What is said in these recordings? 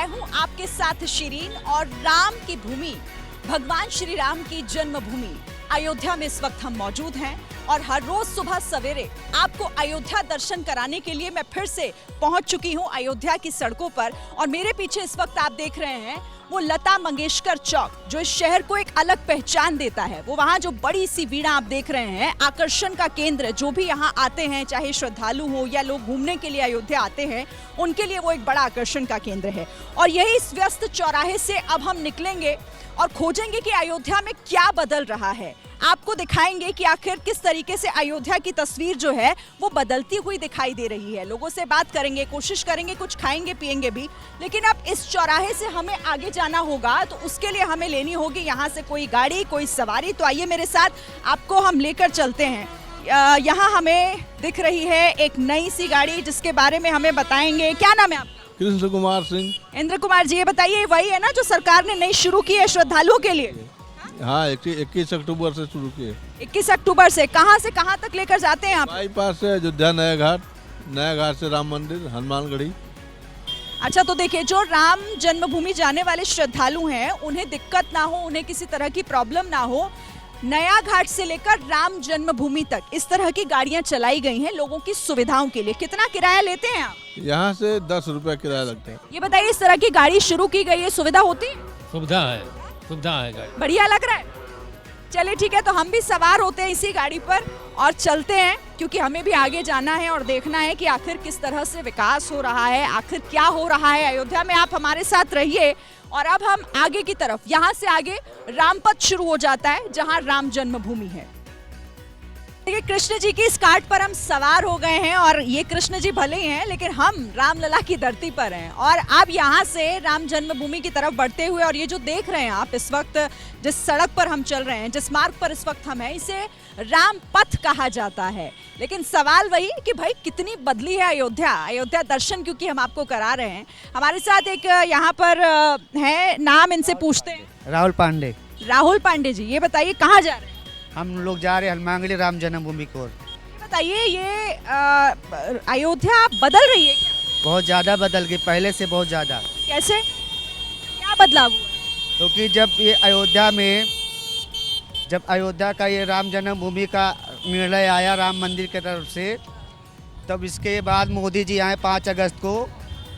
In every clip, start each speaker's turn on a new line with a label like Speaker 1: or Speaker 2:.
Speaker 1: हूं आपके साथ शिरीन और राम की भूमि, भगवान श्री राम की जन्मभूमि अयोध्या में इस वक्त हम मौजूद हैं और हर रोज सुबह सवेरे आपको अयोध्या दर्शन कराने के लिए मैं फिर से पहुंच चुकी हूं अयोध्या की सड़कों पर। और मेरे पीछे इस वक्त आप देख रहे हैं वो लता मंगेशकर चौक, जो इस शहर को एक अलग पहचान देता है। वो वहाँ जो बड़ी सी वीणा आप देख रहे हैं, आकर्षण का केंद्र, जो भी यहाँ आते हैं, चाहे श्रद्धालु हो या लोग घूमने के लिए अयोध्या आते हैं, उनके लिए वो एक बड़ा आकर्षण का केंद्र है। और यही इस व्यस्त चौराहे से अब हम निकलेंगे और खोजेंगे कि अयोध्या में क्या बदल रहा है। आपको दिखाएंगे कि आखिर किस तरीके से अयोध्या की तस्वीर जो है वो बदलती हुई दिखाई दे रही है। लोगों से बात करेंगे, कोशिश करेंगे, कुछ खाएंगे पिएंगे भी। लेकिन अब इस चौराहे से हमें आगे जाना होगा, तो उसके लिए हमें लेनी होगी यहाँ से कोई गाड़ी, कोई सवारी। तो आइए मेरे साथ, आपको हम लेकर चलते हैं। यहाँ हमें दिख रही है एक नई सी गाड़ी, जिसके बारे में हमें बताएंगे। क्या नाम है आपका?
Speaker 2: कृष्ण कुमार सिंह।
Speaker 1: इंद्र कुमार जी, ये बताइए, वही है ना जो सरकार ने नई शुरू की है श्रद्धालुओं के लिए?
Speaker 2: हाँ, 21 अक्टूबर से शुरू किए।
Speaker 1: 21 अक्टूबर से कहाँ तक लेकर जाते हैं आप?
Speaker 2: बाईपास से अयोध्या, नया घाट से राम मंदिर, हनुमानगढ़ी।
Speaker 1: अच्छा, तो देखिए, जो राम जन्मभूमि जाने वाले श्रद्धालु हैं, उन्हें दिक्कत ना हो, उन्हें किसी तरह की प्रॉब्लम ना हो, नया घाट से लेकर राम जन्मभूमि तक इस तरह की गाड़ियां चलाई गई हैं लोगों की सुविधाओं के लिए। कितना किराया लेते हैं आप?
Speaker 2: यहाँ से 10 रुपया किराया लगता है।
Speaker 1: ये बताइए, इस तरह की गाड़ी शुरू की गई है, सुविधा होती है?
Speaker 3: सुविधा है गाड़ी।
Speaker 1: बढ़िया लग रहा है। चलिए ठीक है, तो हम भी सवार होते हैं इसी गाड़ी पर और चलते हैं, क्योंकि हमें भी आगे जाना है और देखना है कि आखिर किस तरह से विकास हो रहा है, आखिर क्या हो रहा है अयोध्या में। आप हमारे साथ रहिए। और अब हम आगे की तरफ, यहाँ से आगे रामपथ शुरू हो जाता है, जहाँ राम जन्मभूमि है। देखिए, कृष्ण जी की इस कार्ट पर हम सवार हो गए हैं और ये कृष्ण जी भले ही हैं, लेकिन हम रामलला की धरती पर हैं। और अब यहाँ से राम जन्मभूमि की तरफ बढ़ते हुए, और ये जो देख रहे हैं आप इस वक्त, जिस सड़क पर हम चल रहे हैं, जिस मार्ग पर इस वक्त हम हैं, इसे राम पथ कहा जाता है। लेकिन सवाल वही कि भाई कितनी बदली है अयोध्या दर्शन, क्योंकि हम आपको करा रहे हैं। हमारे साथ एक यहाँ पर है, नाम इनसे पूछते हैं।
Speaker 4: राहुल पांडे।
Speaker 1: राहुल पांडे जी, ये बताइए कहाँ जा रहे हैं?
Speaker 4: हम लोग जा रहे हैं हनुमानगढ़ी राम जन्मभूमि की ओर।
Speaker 1: ये बताइए, ये अयोध्या बदल रही है क्या?
Speaker 4: बहुत ज़्यादा बदल गई, पहले से बहुत ज़्यादा।
Speaker 1: कैसे, क्या बदलाव हुआ?
Speaker 4: क्योंकि जब अयोध्या का ये राम जन्मभूमि का निर्णय आया राम मंदिर की तरफ से, तब इसके बाद मोदी जी आए 5 अगस्त को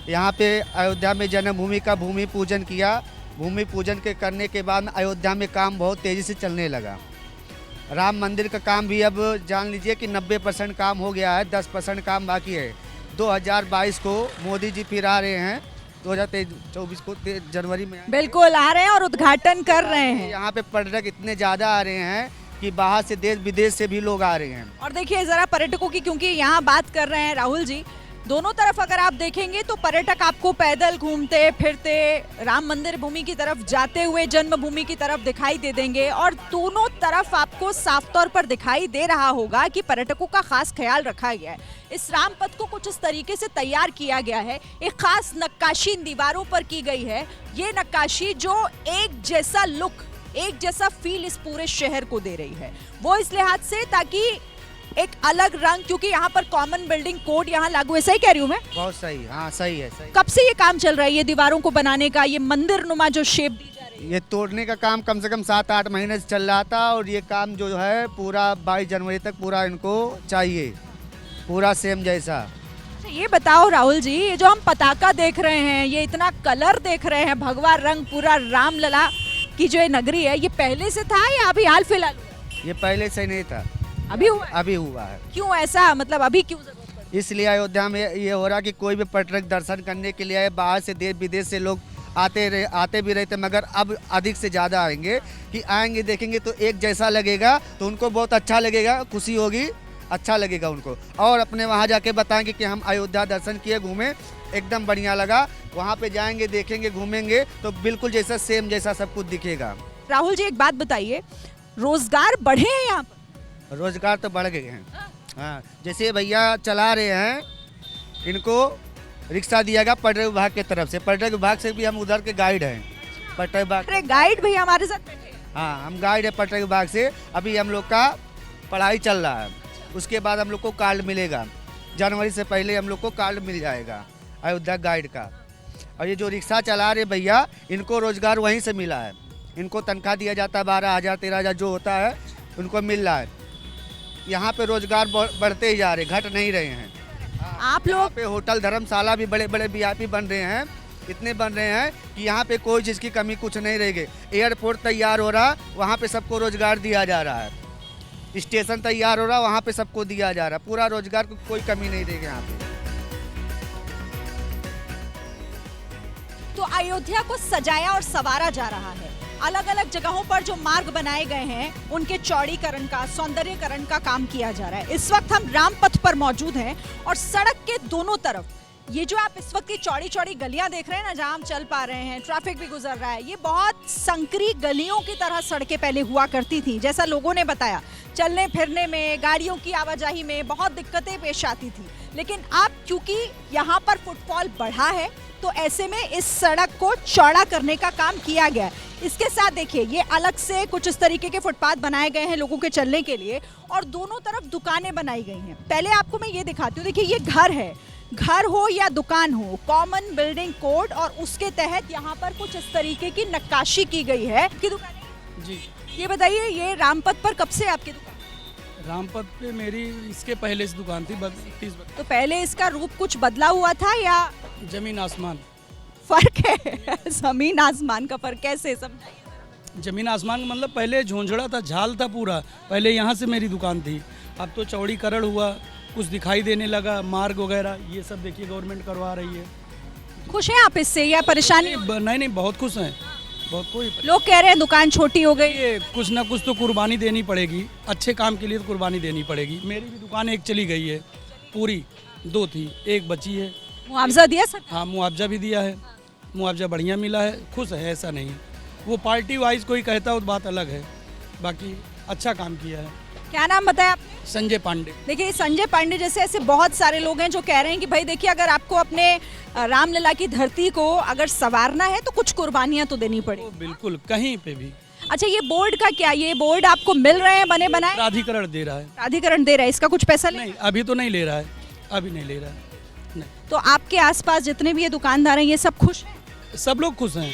Speaker 4: यहाँ पे अयोध्या में जन्मभूमि का भूमि पूजन किया। भूमि पूजन के करने के बाद अयोध्या में काम बहुत तेज़ी से चलने लगा। राम मंदिर का काम भी अब जान लीजिए कि 90% काम हो गया है, 10% काम बाकी है। 2022 को मोदी जी फिर आ रहे हैं, 2024 को जनवरी में
Speaker 1: बिल्कुल आ रहे हैं और उद्घाटन कर रहे हैं।
Speaker 4: यहाँ पे पर्यटक इतने ज़्यादा आ रहे हैं कि बाहर से, देश विदेश से भी लोग आ रहे हैं।
Speaker 1: और देखिए जरा पर्यटकों की, क्योंकि यहाँ बात कर रहे हैं राहुल जी, दोनों तरफ अगर आप देखेंगे तो पर्यटक आपको पैदल घूमते फिरते राम मंदिर भूमि की तरफ जाते हुए जन्मभूमि की तरफ दिखाई दे देंगे। और दोनों तरफ आपको साफ तौर पर दिखाई दे रहा होगा कि पर्यटकों का खास ख्याल रखा गया है। इस राम पथ को कुछ इस तरीके से तैयार किया गया है, एक खास नक्काशी इन दीवारों पर की गई है। ये नक्काशी जो एक जैसा लुक, एक जैसा फील इस पूरे शहर को दे रही है, वो इस लिहाज से ताकि एक अलग रंग, क्योंकि यहाँ पर कॉमन बिल्डिंग कोड यहाँ लागू है। सही कह रही हूँ मैं?
Speaker 4: बहुत सही, हाँ सही है, सही।
Speaker 1: कब से ये काम चल रहा है, ये दीवारों को बनाने का, ये मंदिर नुमा जो शेप दी जा रही है?
Speaker 4: ये तोड़ने का काम कम से कम 7-8 महीने से चल रहा था, और ये काम जो है पूरा 22 जनवरी तक पूरा इनको चाहिए, पूरा सेम जैसा।
Speaker 1: ये बताओ राहुल जी, ये जो हम पताका देख रहे हैं, ये इतना कलर देख रहे हैं, भगवा रंग पूरा रामलला की जो ये नगरी है, ये पहले से था या अभी हाल फिलहाल?
Speaker 4: ये पहले से नहीं था,
Speaker 1: अभी हुआ है?
Speaker 4: अभी हुआ है।
Speaker 1: क्यों ऐसा, मतलब अभी क्यों जरूरत पड़ी?
Speaker 4: इसलिए अयोध्या में ये हो रहा कि कोई भी पर्यटक दर्शन करने के लिए आए, बाहर से, देश विदेश से लोग आते भी रहते, मगर अब अधिक से ज़्यादा आएंगे कि आएंगे देखेंगे तो एक जैसा लगेगा, तो उनको बहुत अच्छा लगेगा, खुशी होगी, अच्छा लगेगा उनको। और अपने वहाँ जाके बताएंगे कि हम अयोध्या दर्शन किए, घूमे, एकदम बढ़िया लगा। वहाँ पे जाएंगे, देखेंगे, घूमेंगे तो बिल्कुल जैसा सेम जैसा सब कुछ दिखेगा।
Speaker 1: राहुल जी, एक बात बताइए, रोजगार बढ़े हैं यहाँ पर?
Speaker 4: रोजगार तो बढ़ गए हैं, हाँ। जैसे भैया चला रहे हैं, इनको रिक्शा दिया गया पर्यटन विभाग की तरफ से। पर्यटन विभाग से भी हम उधर के गाइड हैं, पर्यटन विभाग।
Speaker 1: अरे गाइड भैया हमारे साथ बैठे हैं।
Speaker 4: हाँ, हम गाइड है पर्यटन विभाग से। अभी हम लोग का पढ़ाई चल रहा है, उसके बाद हम लोग को कार्ड मिलेगा। जनवरी से पहले हम लोग को कार्ड मिल जाएगा अयोध्या गाइड का। और ये जो रिक्शा चला रहे भैया, इनको रोजगार वहीं से मिला है। इनको तनख्वाह दिया जाता है 12,000 13,000 जो होता है उनको मिल रहा है। यहाँ पे रोजगार बढ़ते ही जा रहे, घट नहीं रहे हैं।
Speaker 1: आप
Speaker 4: यहाँ
Speaker 1: लोग
Speaker 4: पे होटल धर्मशाला भी बड़े बड़े वीआईपी बन रहे हैं, इतने बन रहे हैं कि यहाँ पे कोई चीज़ की कमी कुछ नहीं रहेगी। एयरपोर्ट तैयार हो रहा, वहाँ पे सबको रोजगार दिया जा रहा है। स्टेशन तैयार हो रहा, वहाँ पे सबको दिया जा रहा है। पूरा रोजगार को कोई कमी नहीं रहेगी यहाँ पे।
Speaker 1: तो अयोध्या को सजाया और संवारा जा रहा है। अलग अलग जगहों पर जो मार्ग बनाए गए हैं उनके चौड़ीकरण का, सौंदर्यकरण का काम किया जा रहा है। इस वक्त हम रामपथ पर मौजूद हैं और सड़क के दोनों तरफ ये जो आप इस वक्त की चौड़ी चौड़ी गलियां देख रहे हैं ना, जहां हम चल पा रहे हैं, ट्रैफिक भी गुजर रहा है, ये बहुत संकरी गलियों की तरह सड़कें पहले हुआ करती थी। जैसा लोगों ने बताया, चलने फिरने में, गाड़ियों की आवाजाही में बहुत दिक्कतें पेश आती थी। लेकिन अब क्योंकि यहाँ पर फुटफॉल बढ़ा है तो ऐसे में इस सड़क को चौड़ा करने का काम किया गया है। इसके साथ देखिए, ये अलग से कुछ इस तरीके के फुटपाथ बनाए गए हैं लोगों के चलने के लिए और दोनों तरफ दुकानें बनाई गई हैं। पहले आपको मैं ये दिखाती हूँ। देखिए, ये घर है, घर हो या दुकान हो, कॉमन बिल्डिंग कोड और उसके तहत यहाँ पर कुछ इस तरीके की नक्काशी की गई है। की दुकान है?
Speaker 5: जी।
Speaker 1: ये बताइए, ये रामपथ पर कब से आपकी दुकान?
Speaker 5: रामपथ पे मेरी इसके पहले से दुकान थी 30।
Speaker 1: तो पहले इसका रूप कुछ बदला हुआ था या
Speaker 5: जमीन आसमान,
Speaker 1: फर्क है? जमीन आसमान का फर्क कैसे समझाइए?
Speaker 5: जमीन आसमान का मतलब पहले झोंझड़ा था, झाल था पूरा। पहले यहाँ से मेरी दुकान थी, अब तो चौड़ीकरण हुआ, कुछ दिखाई देने लगा, मार्ग वगैरह ये सब देखिए गवर्नमेंट करवा रही है।
Speaker 1: खुश हैं आप इससे या परेशानी?
Speaker 5: नहीं, बहुत खुश हैं, बहुत। कोई
Speaker 1: लोग कह रहे हैं दुकान छोटी हो गई।
Speaker 5: ये कुछ ना कुछ तो कुर्बानी देनी पड़ेगी, अच्छे काम के लिए तो कुर्बानी देनी पड़ेगी। मेरी भी दुकान एक चली गई है पूरी, 2 थी, एक बची है।
Speaker 1: मुआवजा दिया सर?
Speaker 5: हाँ, मुआवजा भी दिया है, मुआवजा बढ़िया मिला है, खुश है, ऐसा नहीं। वो पार्टी वाइज कोई कहता हो तो बात अलग है, बाकी अच्छा काम किया है।
Speaker 1: क्या नाम बताया आपने?
Speaker 5: संजय पांडे।
Speaker 1: देखिए, संजय पांडे जैसे ऐसे बहुत सारे लोग हैं जो कह रहे हैं कि भाई देखिए, अगर आपको अपने रामलला की धरती को अगर संवारना है तो कुछ कुर्बानियां तो देनी पड़ेगी।
Speaker 5: बिल्कुल, कहीं पे भी।
Speaker 1: अच्छा, ये बोर्ड का क्या? ये बोर्ड आपको मिल रहे हैं बने बनाए?
Speaker 5: प्राधिकरण दे रहा है।
Speaker 1: प्राधिकरण दे रहा है, इसका कुछ पैसा
Speaker 5: नहीं, अभी तो नहीं ले रहा है, अभी नहीं ले रहा है, नहीं।
Speaker 1: तो आपके आसपास जितने भी ये दुकानदार हैं ये सब खुश हैं?
Speaker 5: सब लोग खुश हैं।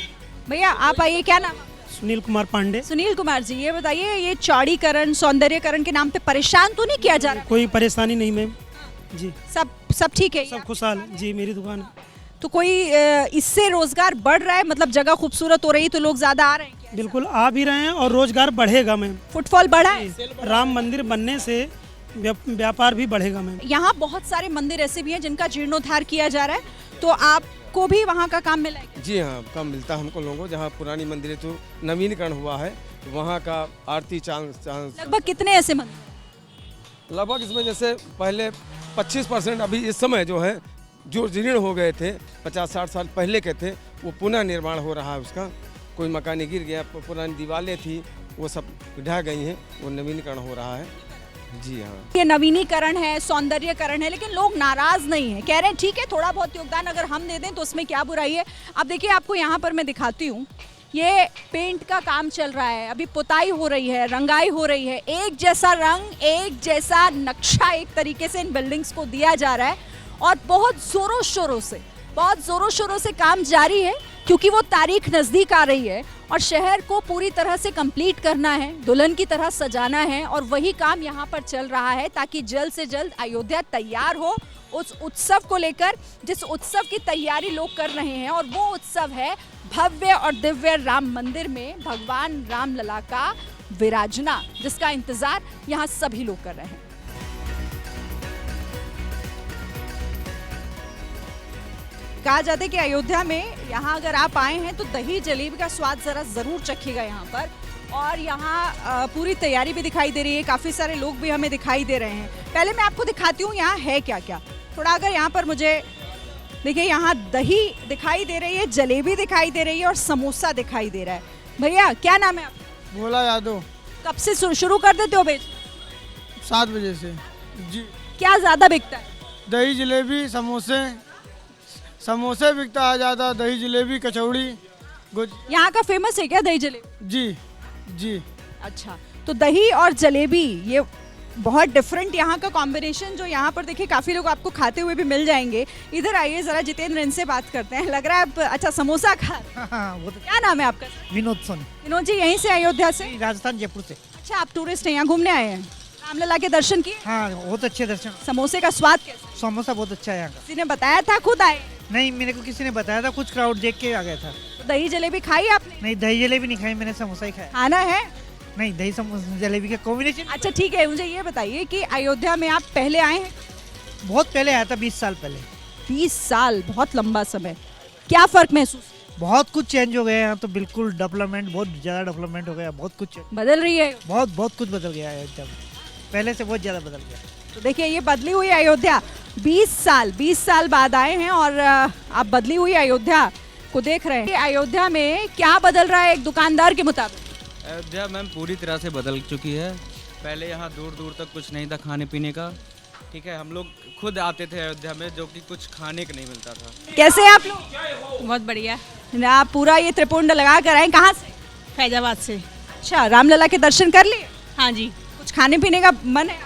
Speaker 1: भैया आप आइए, क्या नाम?
Speaker 6: सुनील कुमार पांडे।
Speaker 1: सुनील कुमार जी, ये बताइए, ये चौड़ीकरण, सौंदर्यकरण के नाम पे परेशान तो नहीं किया जा रहा?
Speaker 6: कोई परेशानी नहीं मैम जी,
Speaker 1: सब ठीक है?
Speaker 6: सब खुशहाल जी, मेरी दुकान है।
Speaker 1: तो कोई इससे रोजगार बढ़ रहा है, मतलब जगह खूबसूरत हो रही तो लोग ज्यादा आ रहे हैं क्या?
Speaker 6: बिल्कुल आ भी रहे हैं और रोजगार बढ़ेगा मैम।
Speaker 1: फुटफॉल बढ़ा है?
Speaker 6: राम मंदिर बनने से व्यापार भी बढ़ेगा मैम।
Speaker 1: यहाँ बहुत सारे मंदिर ऐसे भी हैं जिनका जीर्णोद्धार किया जा रहा है, तो आपको भी वहाँ का काम मिला है?
Speaker 7: जी हाँ, काम मिलता है हमको लोगों को। जहाँ पुरानी मंदिरें तो नवीनीकरण हुआ है, वहाँ का आरती चांद
Speaker 1: लगभग कितने ऐसे मंदिर?
Speaker 7: लगभग इसमें जैसे पहले 25% अभी इस समय जो है जो जीर्ण हो गए थे, 50-60 साल पहले के थे, वो पुनः निर्माण हो रहा है उसका। कोई मकान गिर गया, पुरानी दीवारें थी वो सब ढह गई हैं, वो नवीनीकरण हो रहा है। जी हाँ,
Speaker 1: ये नवीनीकरण है, सौंदर्यकरण है, लेकिन लोग नाराज नहीं हैं, कह रहे हैं ठीक है, थोड़ा बहुत योगदान अगर हम दे दें तो उसमें क्या बुराई है। अब देखिए, आपको यहाँ पर मैं दिखाती हूँ, ये पेंट का काम चल रहा है, अभी पुताई हो रही है, रंगाई हो रही है, एक जैसा रंग, एक जैसा नक्शा एक तरीके से इन बिल्डिंग्स को दिया जा रहा है और बहुत जोरों शोरों से काम जारी है, क्योंकि वो तारीख नज़दीक आ रही है और शहर को पूरी तरह से कंप्लीट करना है, दुल्हन की तरह सजाना है और वही काम यहाँ पर चल रहा है ताकि जल्द से जल्द अयोध्या तैयार हो उस उत्सव को लेकर, जिस उत्सव की तैयारी लोग कर रहे हैं। और वो उत्सव है भव्य और दिव्य राम मंदिर में भगवान रामलला का विराजना, जिसका इंतजार यहाँ सभी लोग कर रहे हैं। कहा जाता है कि अयोध्या में यहाँ अगर आप आए हैं तो दही जलेबी का स्वाद जरा जरूर चखिएगा यहाँ पर। और यहाँ पूरी तैयारी भी दिखाई दे रही है, काफ़ी सारे लोग भी हमें दिखाई दे रहे हैं। पहले मैं आपको दिखाती हूँ यहाँ है क्या क्या। थोड़ा अगर यहाँ पर मुझे देखिए, यहाँ दही दिखाई दे रही है, जलेबी दिखाई दे रही है और समोसा दिखाई दे रहा है। भैया क्या नाम है आपका?
Speaker 8: भोला यादव।
Speaker 1: कब से शुरू कर देते हो बेच?
Speaker 8: 7 बजे से जी।
Speaker 1: क्या ज़्यादा बिकता है?
Speaker 8: दही जलेबी, समोसे बिकता है ज़्यादा, दही जलेबी, कचौड़ी।
Speaker 1: यहाँ का फेमस है क्या दही जलेबी?
Speaker 8: जी जी।
Speaker 1: अच्छा, तो दही और जलेबी ये बहुत डिफरेंट यहाँ का कॉम्बिनेशन, जो यहाँ पर देखिए काफ़ी लोग आपको खाते हुए भी मिल जाएंगे। इधर आइए ज़रा, जितेंद्र, इनसे बात करते हैं। लग रहा है आप अच्छा समोसा खा रहे हैं।
Speaker 4: हाँ, वो तो
Speaker 1: क्या नाम है आपका?
Speaker 4: विनोद सोनी,
Speaker 1: विनोद जी, यहीं से, अयोध्या से?
Speaker 4: राजस्थान जयपुर से।
Speaker 1: अच्छा, आप टूरिस्ट हैं, यहाँ घूमने आए हैं, रामलला के दर्शन किए?
Speaker 4: हाँ, बहुत अच्छे दर्शन।
Speaker 1: समोसे का स्वाद कैसा?
Speaker 4: समोसा बहुत अच्छा है यहाँ का।
Speaker 1: किसी ने बताया था, खुद आए?
Speaker 4: नहीं, मेरे को किसी ने बताया था, कुछ क्राउड देख के आ गया था।
Speaker 1: तो दही जलेबी खाई आपने?
Speaker 4: नहीं, दही जलेबी नहीं खाई मैंने, समोसा ही खाया।
Speaker 1: खाना है?
Speaker 4: नहीं, दही समोसा जलेबी का कॉम्बिनेशन।
Speaker 1: अच्छा ठीक है, मुझे ये बताइए कि अयोध्या में आप पहले आए हैं?
Speaker 4: बहुत पहले आया था, 20 साल पहले।
Speaker 1: 20 साल, बहुत लंबा समय। क्या फर्क महसूस?
Speaker 4: बहुत कुछ चेंज हो गया है यहाँ तो, बिल्कुल डेवलपमेंट, बहुत ज़्यादा डेवलपमेंट हो गया, बहुत कुछ
Speaker 1: बदल रही है?
Speaker 4: बहुत कुछ बदल गया है अयोध्या में, पहले से बहुत ज़्यादा बदल गया।
Speaker 1: तो देखिए, ये बदली हुई अयोध्या, 20 साल बाद आए हैं और आप बदली हुई अयोध्या को देख रहे हैं। अयोध्या में क्या बदल रहा है एक दुकानदार के मुताबिक?
Speaker 9: अयोध्या मैम पूरी तरह से बदल चुकी है। पहले यहाँ दूर दूर तक कुछ नहीं था खाने पीने का, ठीक है। हम लोग खुद आते थे अयोध्या में, जो कि कुछ खाने का नहीं मिलता था।
Speaker 1: कैसे हैं आप लोग?
Speaker 10: बहुत बढ़िया।
Speaker 1: आप पूरा ये त्रिपुंड लगा कर आए, कहाँ से?
Speaker 10: फैजाबाद से।
Speaker 1: अच्छा, रामलला के दर्शन कर लिए?
Speaker 10: हाँ जी।
Speaker 1: कुछ खाने पीने का मन है?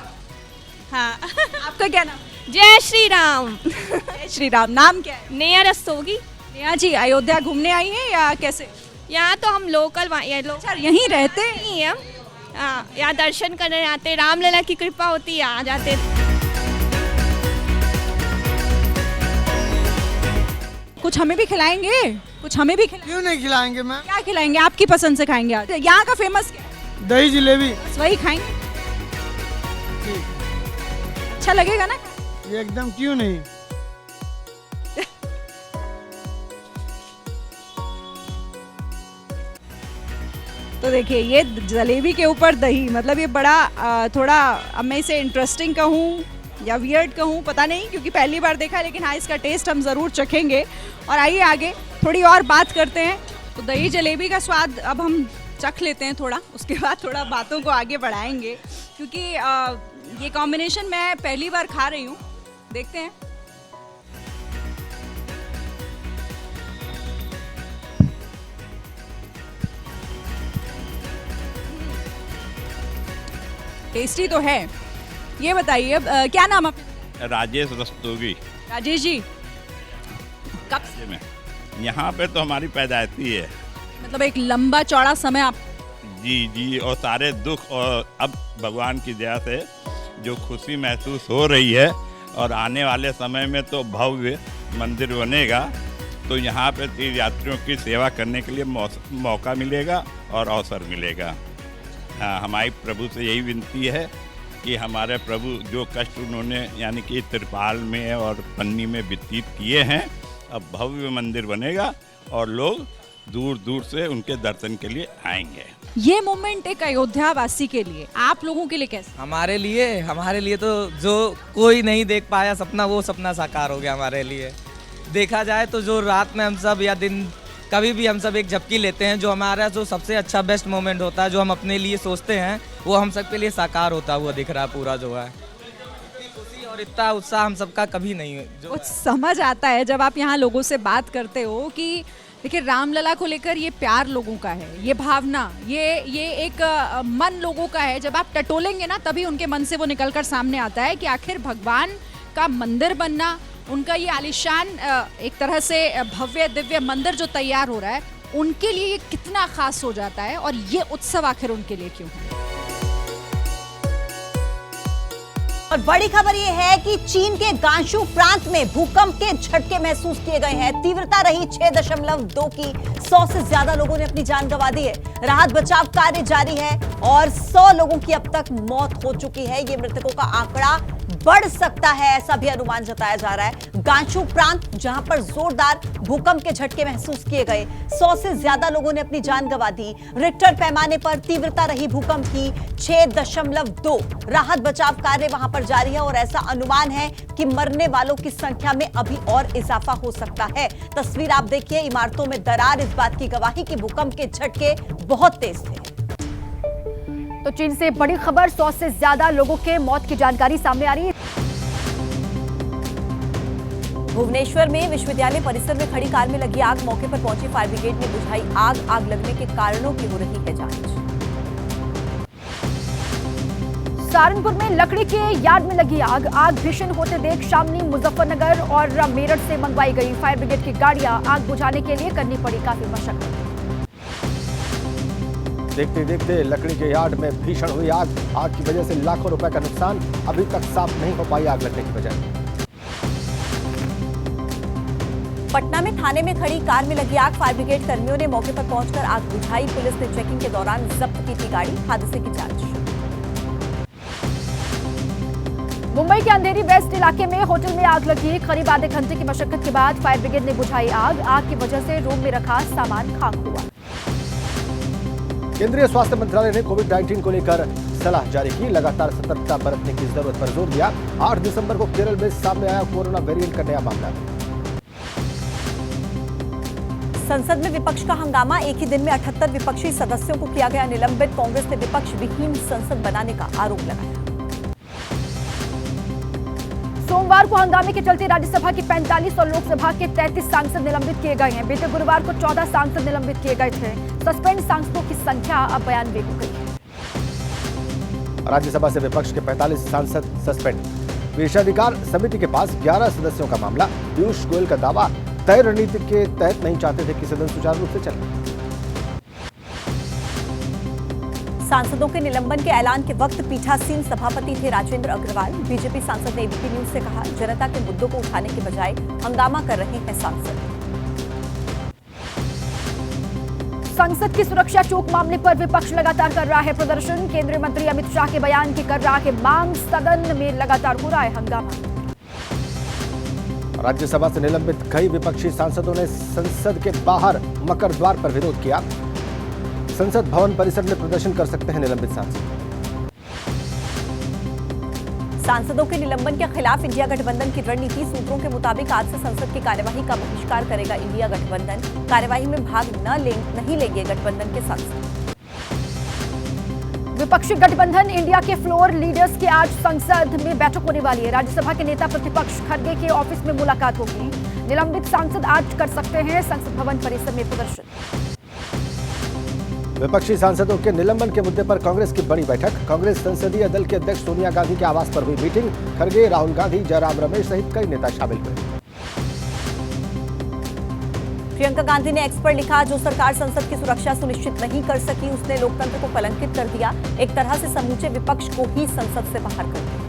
Speaker 10: हाँ।
Speaker 1: आपका क्या नाम?
Speaker 10: जय श्री राम।
Speaker 1: जय श्री राम। नाम क्या है?
Speaker 10: नेहा रस्तोगी।
Speaker 1: नेहा जी, अयोध्या घूमने आई हैं या कैसे?
Speaker 10: यहाँ तो हम लोकल
Speaker 1: अच्छा, यहीं रहते हैं?
Speaker 10: ही हैं। यहाँ दर्शन करने आते, रामलला की कृपा होती है, आ जाते।
Speaker 1: कुछ हमें भी खिलाएंगे? कुछ हमें भी
Speaker 8: क्यों नहीं खिलाएंगे मैम?
Speaker 1: क्या खिलाएंगे? आपकी पसंद से खाएंगे आज? यहाँ का फेमस क्या है?
Speaker 8: दही जलेबी।
Speaker 1: बस वही खाएंगे? अच्छा लगेगा ना?
Speaker 8: ये एकदम, क्यों नहीं।
Speaker 1: तो देखिए, ये जलेबी के ऊपर दही, मतलब ये बड़ा थोड़ा, अब मैं इसे इंटरेस्टिंग कहूँ या वियर्ड कहूँ पता नहीं, क्योंकि पहली बार देखा है, लेकिन हाँ, इसका टेस्ट हम ज़रूर चखेंगे। और आइए आगे थोड़ी और बात करते हैं। तो दही जलेबी का स्वाद अब हम चख लेते हैं थोड़ा, उसके बाद थोड़ा बातों को आगे बढ़ाएंगे, क्योंकि ये कॉम्बिनेशन मैं पहली बार खा रही हूँ। देखते हैं। टेस्टी तो है। ये बताइए, अब क्या नाम आपका?
Speaker 11: राजेश रस्तोगी।
Speaker 1: राजेश जी, कब
Speaker 11: राज्य में यहाँ पे तो हमारी पैदाइशी है।
Speaker 1: मतलब एक लंबा चौड़ा समय आप?
Speaker 11: जी, और सारे दुख, और अब भगवान की दया से जो खुशी महसूस हो रही है, और आने वाले समय में तो भव्य मंदिर बनेगा, तो यहाँ पे तीर्थ यात्रियों की सेवा करने के लिए मौका मिलेगा और अवसर मिलेगा। हाँ, हमारी प्रभु से यही विनती है कि हमारे प्रभु जो कष्ट उन्होंने यानी कि त्रिपाल में और पन्नी में व्यतीत किए हैं, अब भव्य मंदिर बनेगा और लोग दूर दूर से उनके दर्शन के लिए आएंगे।
Speaker 1: ये मोमेंट एक अयोध्या वासी के लिए, आप लोगों के लिए कैसे?
Speaker 12: हमारे लिए तो जो कोई नहीं देख पाया सपना, वो सपना साकार हो गया हमारे लिए। देखा जाए तो जो रात में हम सब या दिन कभी भी हम सब एक झपकी लेते हैं, जो हमारा जो सबसे अच्छा बेस्ट मोमेंट होता है, जो हम अपने लिए सोचते हैं, वो हम सब के लिए साकार होता हुआ दिख रहा है पूरा जो है। इतनी खुशी और इतना उत्साह हम सबका कभी नहीं है। जो
Speaker 1: कुछ समझ आता है जब आप यहाँ लोगों से बात करते हो कि देखिए, रामलला को लेकर ये प्यार लोगों का है, ये भावना, ये एक मन लोगों का है। जब आप टटोलेंगे ना, तभी उनके मन से वो निकलकर सामने आता है कि आखिर भगवान का मंदिर बनना, उनका ये आलिशान एक तरह से भव्य दिव्य मंदिर जो तैयार हो रहा है, उनके लिए ये कितना खास हो जाता है, और ये उत्सव आखिर उनके लिए क्यों है।
Speaker 13: और बड़ी खबर ये है कि चीन के गांशू प्रांत में भूकंप के झटके महसूस किए गए हैं। तीव्रता रही 6.2 की। 100 से ज्यादा लोगों ने अपनी जान गंवा दी है। राहत बचाव कार्य जारी है और 100 लोगों की अब तक मौत हो चुकी है। ये मृतकों का आंकड़ा बढ़ सकता है, ऐसा भी अनुमान जताया जा रहा है। गांशू प्रांत, जहां पर जोरदार भूकंप के झटके महसूस किए गए, 100 से ज्यादा लोगों ने अपनी जान गंवा दी। रिक्टर पैमाने पर तीव्रता रही भूकंप की 6.2। राहत बचाव कार्य वहां पर जारी है और ऐसा अनुमान है कि मरने वालों की संख्या में अभी और इजाफा हो सकता है। तस्वीर आप देखिए, इमारतों में दरार इस बात की गवाही कि भूकंप के झटके बहुत तेज थे।
Speaker 14: तो चीन से बड़ी खबर, 100 से ज्यादा लोगों के मौत की जानकारी सामने आ रही है।
Speaker 13: भुवनेश्वर में विश्वविद्यालय परिसर में खड़ी कार में लगी आग, मौके पर पहुंची फायर ब्रिगेड ने बुझाई आग। आग लगने के कारणों की हो रही है जांच।
Speaker 14: सहारनपुर में लकड़ी के यार्ड में लगी आग भीषण होते देख शामली, मुजफ्फरनगर और मेरठ से मंगवाई गई फायर ब्रिगेड की गाड़ियां आग बुझाने के लिए करनी पड़ी काफी मशक्कत।
Speaker 15: देखते देखते लकड़ी के यार्ड में भीषण हुई आग की वजह से लाखों रुपए का नुकसान, अभी तक साफ नहीं हो पाई आग लगने की वजह।
Speaker 13: पटना में थाने में खड़ी कार में लगी आग, फायर ब्रिगेड कर्मियों ने मौके पर पहुंचकर आग बुझाई। पुलिस ने चेकिंग के दौरान जब्त की थी गाड़ी। हादसे की जांच।
Speaker 14: मुंबई के अंधेरी वेस्ट इलाके में होटल में आग लगी। करीब आधे घंटे की मशक्कत के बाद फायर ब्रिगेड ने बुझाई आग की वजह से रूम में रखा सामान खाक हुआ।
Speaker 15: केंद्रीय स्वास्थ्य मंत्रालय ने कोविड-19 को लेकर सलाह जारी की, लगातार सतर्कता बरतने की जरूरत पर जोर दिया। 8 दिसंबर को केरल में सामने आया कोरोना वेरिएंट का नया मामला।
Speaker 13: संसद में विपक्ष का हंगामा, एक ही दिन में 78 विपक्षी सदस्यों को किया गया निलंबित। कांग्रेस ने विपक्ष विहीन संसद बनाने का आरोप लगाया।
Speaker 14: सोमवार को हंगामे के चलते राज्यसभा की 45 और लोकसभा के 33 सांसद निलंबित किए गए हैं। बीते गुरुवार को 14 सांसद निलंबित किए गए थे। सस्पेंड सांसदों की संख्या अब 92 हो गई है।
Speaker 15: राज्यसभा से विपक्ष के 45 सांसद सस्पेंड। विशेषाधिकार समिति के पास 11 सदस्यों का मामला। पीयूष गोयल का दावा, तय रणनीति के तहत नहीं चाहते थे कि सदन सुचारू रूप से चले।
Speaker 13: सांसदों के निलंबन के ऐलान के वक्त पीठासीन सभापति थे राजेंद्र अग्रवाल। बीजेपी सांसद ने एबीपी न्यूज से कहा, जनता के मुद्दों को उठाने के बजाय हंगामा कर रहे हैं सांसद।
Speaker 14: संसद की सुरक्षा चूक मामले पर विपक्ष लगातार कर रहा है प्रदर्शन। केंद्रीय मंत्री अमित शाह के बयान की कर रहा है मांग। सदन में लगातार हो रहा है हंगामा।
Speaker 15: राज्यसभा से निलंबित कई विपक्षी सांसदों ने संसद के बाहर मकर द्वार पर विरोध किया। संसद भवन परिसर में प्रदर्शन कर सकते हैं निलंबित सांसद।
Speaker 13: सांसदों के निलंबन के खिलाफ इंडिया गठबंधन की रणनीति। सूत्रों के मुताबिक आज से संसद की कार्यवाही का बहिष्कार करेगा इंडिया गठबंधन। कार्यवाही में भाग नहीं लेंगे गठबंधन के सांसद।
Speaker 14: विपक्षी गठबंधन इंडिया के फ्लोर लीडर्स की आज संसद में बैठक होने वाली है। राज्यसभा के नेता प्रतिपक्ष खड़गे के ऑफिस में मुलाकात होगी। निलंबित सांसद आज कर सकते हैं संसद भवन परिसर में प्रदर्शन।
Speaker 15: विपक्षी सांसदों के निलंबन के मुद्दे पर कांग्रेस की बड़ी बैठक। कांग्रेस संसदीय दल के अध्यक्ष सोनिया गांधी के आवास पर हुई मीटिंग। खड़गे, राहुल गांधी, जयराम रमेश सहित कई नेता शामिल हुए।
Speaker 13: प्रियंका गांधी ने एक्स पर लिखा, जो सरकार संसद की सुरक्षा सुनिश्चित नहीं कर सकी उसने लोकतंत्र को कलंकित कर दिया। एक तरह से समूचे विपक्ष को ही संसद से बाहर कर दिया।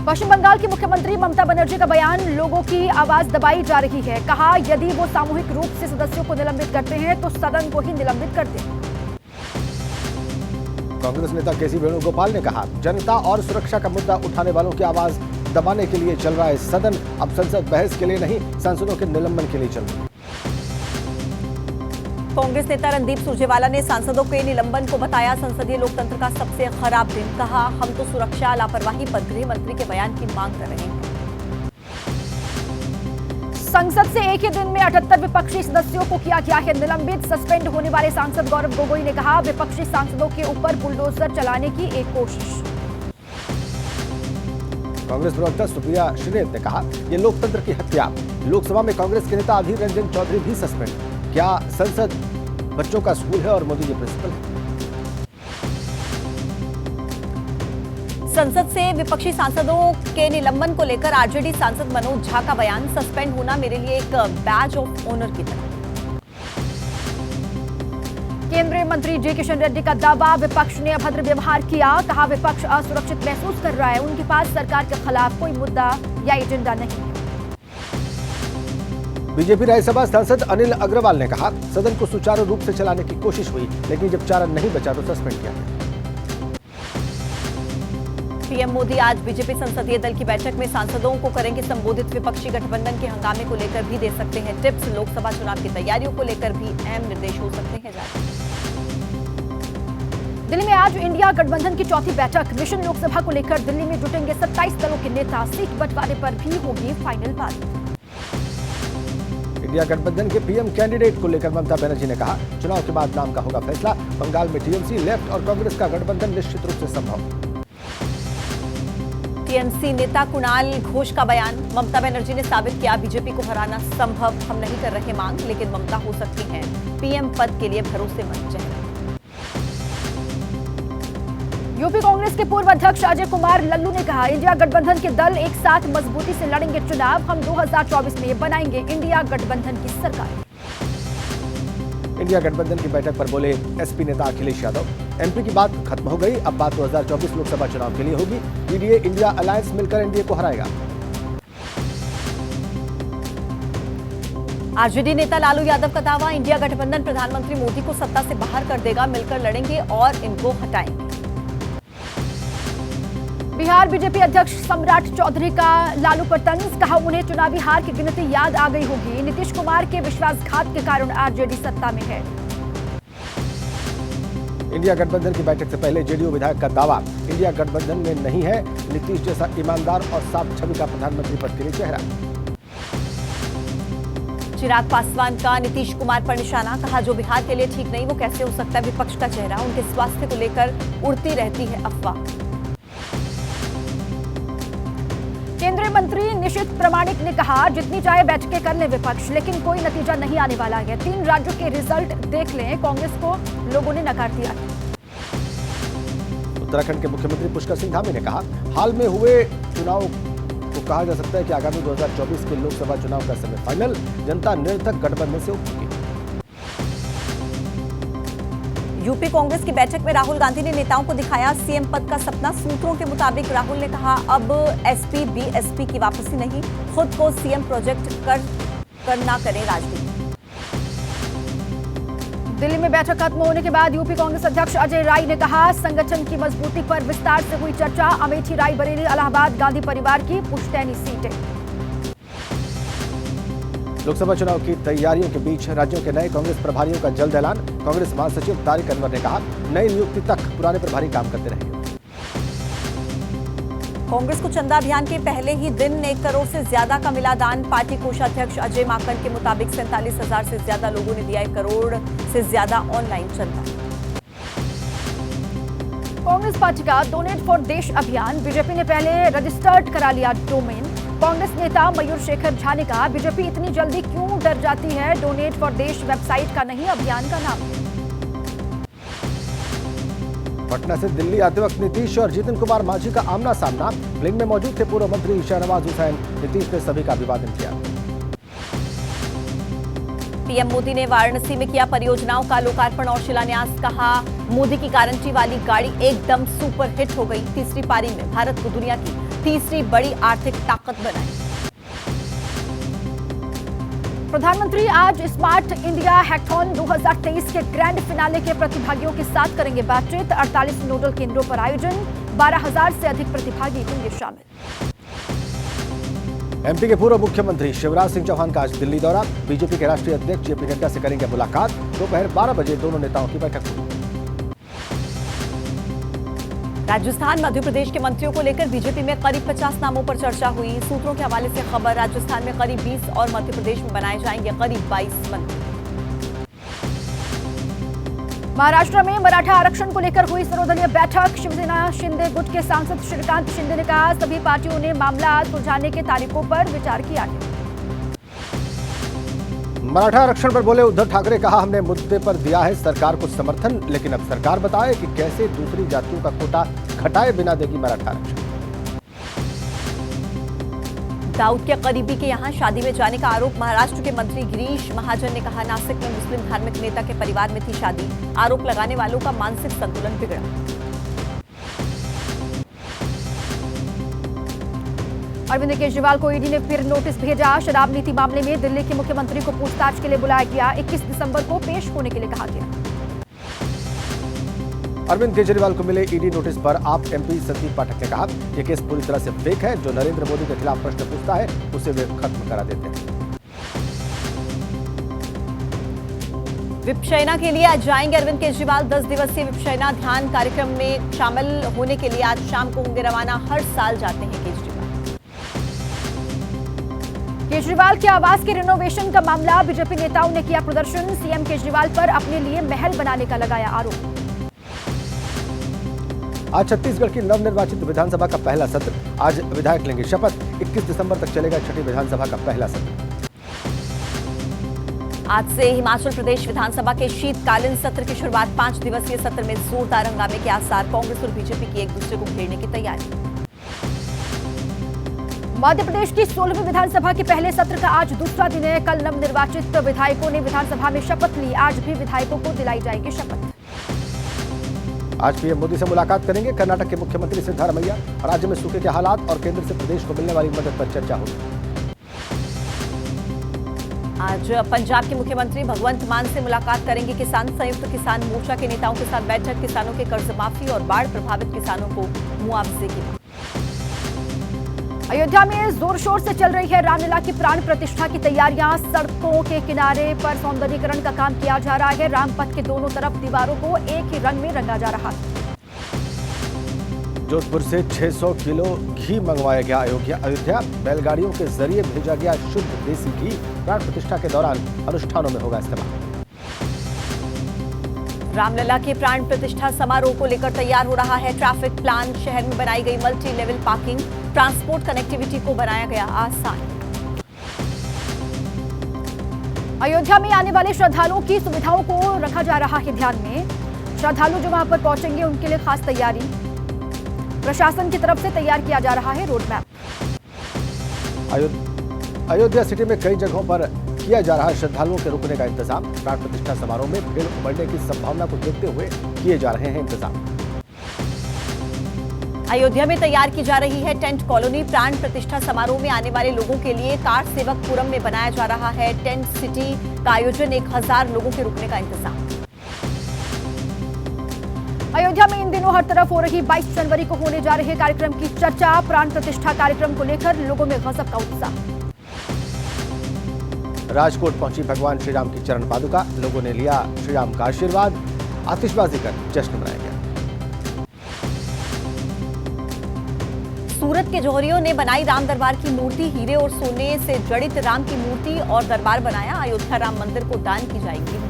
Speaker 14: पश्चिम बंगाल की मुख्यमंत्री ममता बनर्जी का बयान, लोगों की आवाज दबाई जा रही है। कहा, यदि वो सामूहिक रूप से सदस्यों को निलंबित करते हैं तो सदन को ही निलंबित कर दें।
Speaker 15: कांग्रेस नेता केसी वेणुगोपाल ने कहा, जनता और सुरक्षा का मुद्दा उठाने वालों की आवाज दबाने के लिए चल रहा है सदन। अब संसद बहस के लिए नहीं, सांसदों के निलंबन के लिए चल रही है।
Speaker 13: कांग्रेस नेता रणदीप सुरजेवाला ने सांसदों के निलंबन को बताया संसदीय लोकतंत्र का सबसे खराब दिन। कहा, हम तो सुरक्षा लापरवाही पर गृह मंत्री के बयान की मांग कर रहे हैं।
Speaker 14: संसद से एक ही दिन में 78 विपक्षी सदस्यों को किया गया है निलंबित। सस्पेंड होने वाले सांसद गौरव गोगोई ने कहा, विपक्षी सांसदों के ऊपर बुलडोजर चलाने की एक कोशिश।
Speaker 15: कांग्रेस प्रवक्ता सुप्रिया श्रीनेत ने कहा, ये लोकतंत्र की हत्या। लोकसभा में कांग्रेस के नेता अधीर रंजन चौधरी भी सस्पेंड। क्या संसद बच्चों का स्कूल है और मोदी जी प्रिंसिपल है?
Speaker 13: संसद से विपक्षी सांसदों के निलंबन को लेकर आरजेडी सांसद मनोज झा का बयान, सस्पेंड होना मेरे लिए एक बैज ऑफ ऑनर की तरह।
Speaker 14: केंद्रीय मंत्री जे किशन रेड्डी का दावा, विपक्ष ने अभद्र व्यवहार किया। कहा, विपक्ष असुरक्षित महसूस कर रहा है। उनके पास सरकार के खिलाफ कोई मुद्दा या एजेंडा नहीं है।
Speaker 15: बीजेपी राज्यसभा सांसद अनिल अग्रवाल ने कहा, सदन को सुचारू रूप से चलाने की कोशिश हुई, लेकिन जब चारा नहीं बचा तो सस्पेंड किया गया।
Speaker 13: पीएम मोदी आज बीजेपी संसदीय दल की बैठक में सांसदों को करेंगे संबोधित। विपक्षी गठबंधन के हंगामे को लेकर भी दे सकते हैं टिप्स। लोकसभा चुनाव की तैयारियों को लेकर भी अहम निर्देश हो सकते हैं जारी।
Speaker 14: दिल्ली में आज इंडिया गठबंधन की चौथी बैठक। मिशन लोकसभा को लेकर दिल्ली में जुटेंगे 27 दलों के नेता। सीट बंटवारे पर भी होगी फाइनल बात।
Speaker 15: इंडिया गठबंधन के पीएम कैंडिडेट को लेकर ममता बनर्जी ने कहा, चुनाव के बाद नाम का होगा फैसला। बंगाल में टीएमसी, लेफ्ट और कांग्रेस का गठबंधन निश्चित रूप से संभव।
Speaker 13: टीएमसी नेता कुणाल घोष का बयान, ममता बनर्जी ने साबित किया बीजेपी को हराना संभव। हम नहीं कर रहे मांग, लेकिन ममता हो सकती हैं पीएम पद के लिए भरोसेमंद चेहरा।
Speaker 14: यूपी कांग्रेस के पूर्व अध्यक्ष अजय कुमार लल्लू ने कहा, इंडिया गठबंधन के दल एक साथ मजबूती से लड़ेंगे चुनाव। हम 2024 में बनाएंगे इंडिया गठबंधन की सरकार।
Speaker 15: इंडिया गठबंधन की बैठक पर बोले एसपी नेता अखिलेश यादव, एमपी की बात खत्म हो गई, अब बात 2024 लोकसभा चुनाव के लिए होगी। पीडीए इंडिया अलायंस मिलकर एनडीए को हराएगा।
Speaker 13: आरजेडी नेता लालू यादव का दावा, इंडिया गठबंधन प्रधानमंत्री मोदी को सत्ता से बाहर कर देगा, मिलकर लड़ेंगे और इनको हटाएंगे।
Speaker 14: बिहार बीजेपी अध्यक्ष सम्राट चौधरी का लालू पर तंज, कहा उन्हें चुनावी हार की गिनती याद आ गई होगी। नीतीश कुमार के विश्वासघात के कारण आरजेडी सत्ता में है।
Speaker 15: इंडिया गठबंधन की बैठक से पहले जेडीयू विधायक का दावा, इंडिया गठबंधन में नहीं है नीतीश जैसा ईमानदार और साफ छवि का प्रधानमंत्री पद के लिए चेहरा।
Speaker 13: चिराग पासवान का नीतीश कुमार पर निशाना, कहा जो बिहार के लिए ठीक नहीं वो कैसे हो सकता है विपक्ष का चेहरा। उनके स्वास्थ्य को लेकर उड़ती रहती है अफवाह। केंद्रीय मंत्री निशित प्रामाणिक ने कहा, जितनी चाहे बैठकें कर ले विपक्ष, लेकिन कोई नतीजा नहीं आने वाला है। 3 राज्यों के रिजल्ट देख लें, कांग्रेस को लोगों ने नकार दिया।
Speaker 15: उत्तराखंड के मुख्यमंत्री पुष्कर सिंह धामी ने कहा, हाल में हुए चुनाव को कहा जा सकता है कि आगामी 2024 के लोकसभा चुनाव का सेमीफाइनल जनता निरर्थक गठबंधन से उठ चुकी है।
Speaker 13: यूपी कांग्रेस की बैठक में राहुल गांधी ने नेताओं को दिखाया सीएम पद का सपना। सूत्रों के मुताबिक राहुल ने कहा, अब एसपी बीएसपी की वापसी नहीं, खुद को सीएम प्रोजेक्ट करना करें राजनीति।
Speaker 14: दिल्ली में बैठक खत्म होने के बाद यूपी कांग्रेस अध्यक्ष अजय राय ने कहा, संगठन की मजबूती पर विस्तार से हुई चर्चा। अमेठी, रायबरेली, इलाहाबाद गांधी परिवार की पुश्तैनी सीटें।
Speaker 15: लोकसभा चुनाव की तैयारियों के बीच राज्यों के नए कांग्रेस प्रभारियों का जल्द ऐलान। कांग्रेस महासचिव तारिक अनवर ने कहा, नई नियुक्ति तक पुराने प्रभारी काम करते रहेंगे।
Speaker 13: कांग्रेस को चंदा अभियान के पहले ही दिन 1 करोड़ से ज्यादा का मिला दान। पार्टी कोषाध्यक्ष अजय माकन के मुताबिक 47,000 से ज्यादा लोगों ने दिया 1 करोड़ से ज्यादा ऑनलाइन चंदा।
Speaker 14: कांग्रेस पार्टी का डोनेट फॉर देश अभियान, बीजेपी ने पहले रजिस्टर्ड करा लिया डोमेन। कांग्रेस नेता मयूर शेखर झा ने कहा, बीजेपी इतनी जल्दी क्यों डर जाती है, डोनेट फॉर देश वेबसाइट का नहीं अभियान का नाम है।
Speaker 15: पटना से दिल्ली आते वक्त नीतीश और जीतन कुमार मांझी का आमना सामना। प्लेन में मौजूद थे पूर्व मंत्री शाहनवाज हुसैन। नीतीश ने सभी का अभिवादन किया।
Speaker 13: पीएम मोदी ने वाराणसी में किया परियोजनाओं का लोकार्पण और शिलान्यास। कहा, मोदी की गारंटी वाली गाड़ी एकदम सुपर हिट हो गई। तीसरी पारी में भारत को दुनिया की तीसरी बड़ी आर्थिक ताकत बनाई। प्रधानमंत्री आज स्मार्ट इंडिया हैकाथॉन 2023 के ग्रैंड फिनाले के प्रतिभागियों के साथ करेंगे बातचीत। 48 नोडल केंद्रों पर आयोजन, 12,000 से अधिक प्रतिभागी होंगे शामिल।
Speaker 15: एमपी के पूर्व मुख्यमंत्री शिवराज सिंह चौहान का आज दिल्ली दौरा। बीजेपी के राष्ट्रीय अध्यक्ष जेपी नड्डा से करेंगे मुलाकात। दोपहर 12 बजे दोनों नेताओं की बैठक होगी। राजस्थान मध्य प्रदेश के मंत्रियों को लेकर बीजेपी में करीब 50 नामों पर चर्चा हुई। सूत्रों के हवाले से खबर, राजस्थान में करीब 20 और मध्य प्रदेश में बनाए जाएंगे करीब 22 मंत्री। महाराष्ट्र में मराठा आरक्षण को लेकर हुई सर्वदलीय बैठक। शिवसेना शिंदे गुट के सांसद श्रीकांत शिंदे ने कहा, सभी पार्टियों ने मामला सुलझाने के तारीखों पर विचार किया है। मराठा आरक्षण पर बोले उद्धव ठाकरे, कहा हमने मुद्दे पर दिया है सरकार को समर्थन, लेकिन अब सरकार बताए कि कैसे दूसरी जातियों का कोटा घटाए बिना देगी मराठा आरक्षण।
Speaker 13: दाऊद के करीबी के यहां शादी में जाने का आरोप। महाराष्ट्र के मंत्री गिरीश महाजन ने कहा, नासिक में मुस्लिम धार्मिक नेता के परिवार में थी शादी। आरोप लगाने वालों का मानसिक संतुलन बिगड़ा।
Speaker 14: अरविंद केजरीवाल को ईडी ने फिर नोटिस भेजा। शराब नीति मामले में दिल्ली के मुख्यमंत्री को पूछताछ के लिए बुलाया गया। 21 दिसंबर को पेश होने के लिए कहा गया।
Speaker 15: अरविंद केजरीवाल को मिले ईडी नोटिस पर आप एमपी संदीप पाठक ने कहा, यह केस पूरी तरह से फेक है। जो नरेंद्र मोदी के खिलाफ प्रश्न पूछता है उसे वे खत्म करा देते हैं। विपशयना के लिए आज जाएंगे अरविंद केजरीवाल। 10 दिवसीय विपशयना ध्यान कार्यक्रम में शामिल होने के लिए आज शाम को होंगे रवाना। हर साल जाते हैं केजरीवाल के आवास के रिनोवेशन का मामला। बीजेपी नेताओं ने किया प्रदर्शन। सीएम केजरीवाल पर अपने लिए महल बनाने का लगाया आरोप। आज छत्तीसगढ़ की नवनिर्वाचित विधानसभा का पहला सत्र। आज विधायक लेंगे शपथ। 21 दिसंबर तक चलेगा छठी विधानसभा का पहला सत्र।
Speaker 13: आज से हिमाचल प्रदेश विधानसभा के शीतकालीन सत्र की शुरुआत। 5 दिवसीय सत्र में जोरदार हंगामे के आसार। कांग्रेस और बीजेपी की एक दूसरे को घेरने की तैयारी।
Speaker 14: मध्य प्रदेश की 16वीं विधानसभा के पहले सत्र का आज दूसरा दिन है। कल नवनिर्वाचित विधायकों ने विधानसभा में शपथ ली। आज भी विधायकों को दिलाई जाएगी शपथ।
Speaker 15: आज पीएम मोदी से मुलाकात करेंगे कर्नाटक के मुख्यमंत्री सिद्धारमैया। राज्य में सूखे के हालात और केंद्र से प्रदेश को मिलने वाली मदद पर चर्चा होगी।
Speaker 13: आज पंजाब के मुख्यमंत्री भगवंत मान से मुलाकात करेंगे किसान। संयुक्त किसान मोर्चा के नेताओं के साथ बैठक। किसानों के कर्ज माफी और बाढ़ प्रभावित किसानों को मुआवजे की मांग।
Speaker 14: अयोध्या में जोर शोर से चल रही है रामलला की प्राण प्रतिष्ठा की तैयारियां। सड़कों के किनारे पर सौंदर्यीकरण का काम किया जा रहा है। रामपथ के दोनों तरफ दीवारों को एक ही रंग में रंगा जा रहा है।
Speaker 15: जोधपुर से 600 किलो घी मंगवाया गया अयोध्या। बैलगाड़ियों के जरिए भेजा गया शुद्ध देसी घी। प्राण प्रतिष्ठा के दौरान अनुष्ठानों में होगा इस्तेमाल।
Speaker 13: रामलला के प्राण प्रतिष्ठा समारोह को लेकर तैयार हो रहा है ट्रैफिक प्लान। शहर में बनाई गई multi level parking. Transport connectivity को बनाया गया आसान।
Speaker 14: अयोध्या में आने वाले श्रद्धालुओं की सुविधाओं को रखा जा रहा है ध्यान में। श्रद्धालु जो वहां पर पहुंचेंगे उनके लिए खास तैयारी प्रशासन की तरफ से तैयार किया जा रहा है रोड मैप।
Speaker 15: अयोध्या सिटी में कई जगहों पर किया जा रहा है श्रद्धालुओं के रुकने का इंतजाम। प्राण प्रतिष्ठा समारोह में भीड़ उमड़ने की संभावना को देखते हुए किए जा रहे हैं इंतजाम।
Speaker 13: अयोध्या में तैयार की जा रही है टेंट कॉलोनी। प्राण प्रतिष्ठा समारोह में आने वाले लोगों के लिए कार सेवकपुरम में बनाया जा रहा है टेंट सिटी का आयोजन। 1000 लोगों के रुकने का इंतजाम।
Speaker 14: अयोध्या में इन दिनों हर तरफ हो रही 22 जनवरी को होने जा रहे कार्यक्रम की चर्चा। प्राण प्रतिष्ठा कार्यक्रम को लेकर लोगों में गजब का उत्साह।
Speaker 15: राजकोट पहुंची भगवान श्री राम की चरण पादुका। लोगों ने लिया श्री राम का आशीर्वाद। आतिशबाजी कर जश्न मनाया गया।
Speaker 13: सूरत के जौहरियों ने बनाई राम दरबार की मूर्ति। हीरे और सोने से जड़ित राम की मूर्ति और दरबार बनाया। अयोध्या राम मंदिर को दान की जाएगी मूर्ति।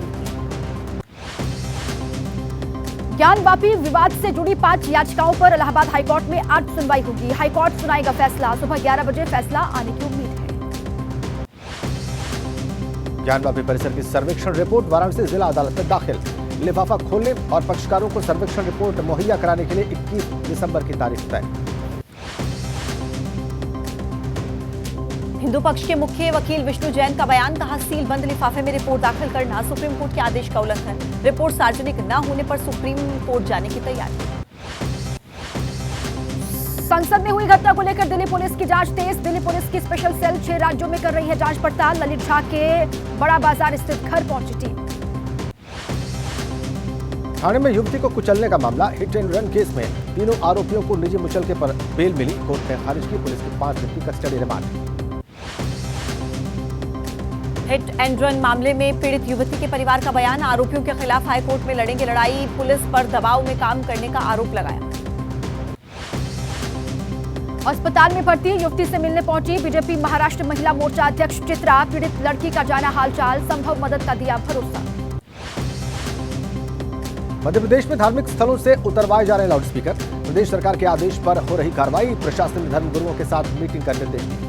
Speaker 14: ज्ञानवापी विवाद से जुड़ी 5 याचिकाओं पर इलाहाबाद हाईकोर्ट में आज सुनवाई होगी। हाईकोर्ट सुनाएगा फैसला। सुबह 11 बजे फैसला आने की उम्मीद है।
Speaker 15: ज्ञानवापी परिसर की सर्वेक्षण रिपोर्ट वाराणसी जिला अदालत में दाखिल। लिफाफा खोलने और पक्षकारों को सर्वेक्षण रिपोर्ट मुहैया कराने के लिए 21 दिसंबर की तारीख तय।
Speaker 13: हिंदू पक्ष के मुख्य वकील विष्णु जैन का बयान। कहा सीलबंद लिफाफे में रिपोर्ट दाखिल करना सुप्रीम कोर्ट के आदेश का उल्लंघन। रिपोर्ट सार्वजनिक न होने पर सुप्रीम कोर्ट जाने की तैयारी।
Speaker 14: संसद में हुई घटना को लेकर दिल्ली पुलिस की जांच तेज। दिल्ली पुलिस की स्पेशल सेल 6 राज्यों में कर रही है जांच पड़ताल। ललित झा के बड़ा बाजार स्थित घर पहुंची टीम।
Speaker 15: थाने में युवती को कुचलने का मामला। हिट एंड रन केस में तीनों आरोपियों को निजी मुचलके पर बेल मिली। कोर्ट ने खारिज की। पुलिस की 5 दिन की custody remand.
Speaker 13: Hit and run मामले में पीड़ित युवती के परिवार का बयान। आरोपियों के खिलाफ हाईकोर्ट में लड़ेंगे लड़ाई। पुलिस पर दबाव में काम करने का आरोप लगाया।
Speaker 14: अस्पताल में भर्ती युवती से मिलने पहुंची बीजेपी महाराष्ट्र महिला मोर्चा अध्यक्ष चित्रा। पीड़ित लड़की का जाना हालचाल। संभव मदद का दिया भरोसा।
Speaker 15: मध्य प्रदेश में धार्मिक स्थलों से उतरवाए जा रहे लाउडस्पीकर। प्रदेश सरकार के आदेश पर हो रही कार्रवाई। प्रशासन ने धर्मगुरुओं के साथ मीटिंग कर निर्देश दिए।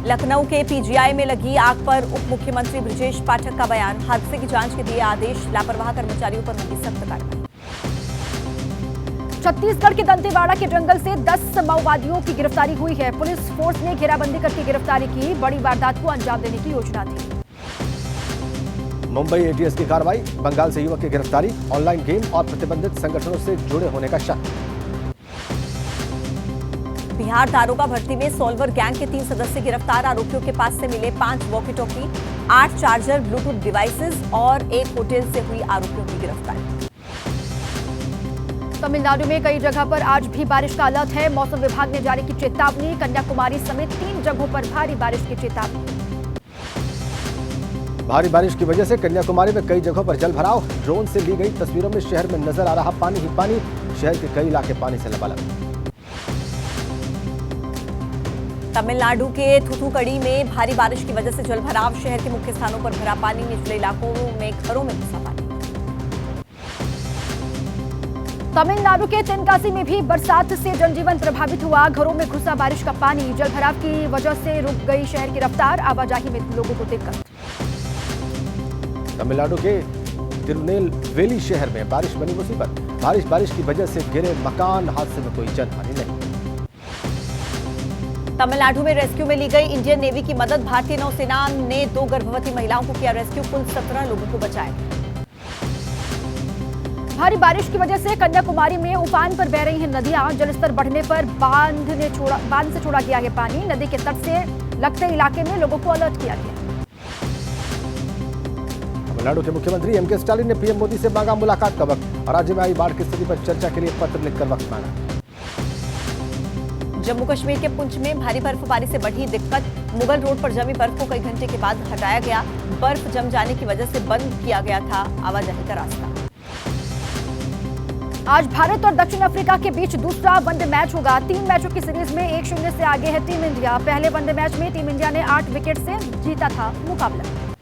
Speaker 13: लखनऊ के पीजीआई में लगी आग पर उप मुख्यमंत्री ब्रजेश पाठक का बयान। हादसे की जांच के दिए आदेश। लापरवाह कर्मचारियों पर होगी सख्त कार्रवाई।
Speaker 14: छत्तीसगढ़ के दंतेवाड़ा के जंगल से 10 माओवादियों की गिरफ्तारी हुई है। पुलिस फोर्स ने घेराबंदी करके गिरफ्तारी की। बड़ी वारदात को अंजाम देने की योजना थी।
Speaker 15: मुंबई एटीएस की कार्रवाई। बंगाल से युवक की गिरफ्तारी। ऑनलाइन गेम और प्रतिबंधित संगठनों से जुड़े होने का शक।
Speaker 13: बिहार दारोगा भर्ती में सोल्वर गैंग के 3 सदस्य गिरफ्तार। आरोपियों के पास से मिले 5 walkie talkie, 8 charger, Bluetooth devices और एक होटल से हुई आरोपियों की गिरफ्तारी।
Speaker 14: तमिलनाडु में कई जगह पर आज भी बारिश का अलर्ट है। मौसम विभाग ने जारी की चेतावनी। कन्याकुमारी समेत 3 जगहों पर भारी बारिश की चेतावनी।
Speaker 15: भारी बारिश की वजह से कन्याकुमारी में कई जगहों पर जल भराव। ड्रोन से ली गई तस्वीरों में शहर में नजर आ रहा पानी ही पानी। शहर के कई इलाके पानी से लबालब।
Speaker 13: तमिलनाडु के थूथुकड़ी में भारी बारिश की वजह से जलभराव। शहर के मुख्य स्थानों पर भरा पानी। निचले इलाकों में घरों में घुसा पानी।
Speaker 14: तमिलनाडु के तेनकासी में भी बरसात से जनजीवन प्रभावित हुआ। घरों में घुसा बारिश का पानी, जलभराव की वजह से रुक गई शहर की रफ्तार, आवाजाही में लोगों को दिक्कत।
Speaker 15: तमिलनाडु के तिरुनेलवेली शहर में बारिश बनी मुसीबत। बारिश की वजह से गिरे मकान, हादसे में कोई जनहानि नहीं।
Speaker 13: तमिलनाडु में रेस्क्यू में ली गई इंडियन नेवी की मदद। भारतीय नौसेना ने 2 गर्भवती महिलाओं को किया रेस्क्यू। कुल 17 लोगों को बचाया।
Speaker 14: भारी बारिश की वजह से कन्याकुमारी में उफान पर बह रही हैं नदियां। जलस्तर बढ़ने पर बांध से छोड़ा गया है पानी। नदी के तट से लगते इलाके में लोगों को अलर्ट किया गया।
Speaker 15: तमिलनाडु के मुख्यमंत्री एम के स्टालिन ने पीएम मोदी से मांगा मुलाकात का वक्त और राज्य में आई बाढ़ की स्थिति पर चर्चा के लिए पत्र लिखकर वक्त मांगा।
Speaker 13: जम्मू कश्मीर के पुंछ में भारी बर्फबारी से बढ़ी दिक्कत। मुगल रोड पर जमी बर्फ को कई घंटे के बाद हटाया गया। बर्फ जम जाने की वजह से बंद किया गया था आवाजाही का रास्ता।
Speaker 14: आज भारत और दक्षिण अफ्रीका के बीच दूसरा वनडे मैच होगा। 3 मैचों की सीरीज में 1-0 से आगे है टीम इंडिया। पहले वनडे मैच में टीम इंडिया ने 8 विकेट से जीता था मुकाबला।